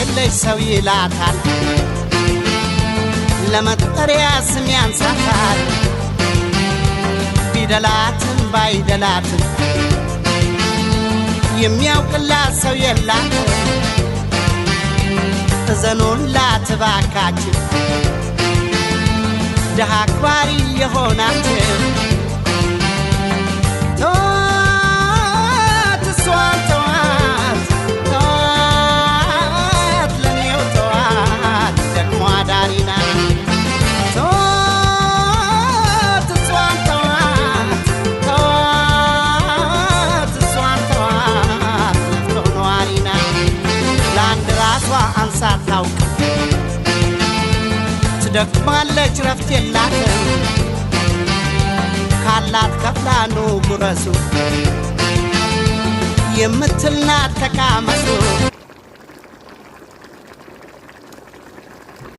የለሽ ሰው ይላታል ለመጠሪያ ስም ያንሳታል ቢደላትም ባይደላትም የሚያውቅላት ሰው የላትም እዘኑላት እባካችሁ ደሃ አክባሪ የሆናችሁ ተዋት እሷን ተዋት ተዋት ለኔው ተዋት ደግሞ አዳሪ ናት ተዋት እሷን ተዋት ተዋት እሷን ተዋት ለፍቶ ነዋሪ ናት ለአንድ ራሷ አንሳ ታውቅ ትደክማለች ረፍት የላትም ካላት ከፍላኑ ጉረሱ የምትልናት ተቃመሱ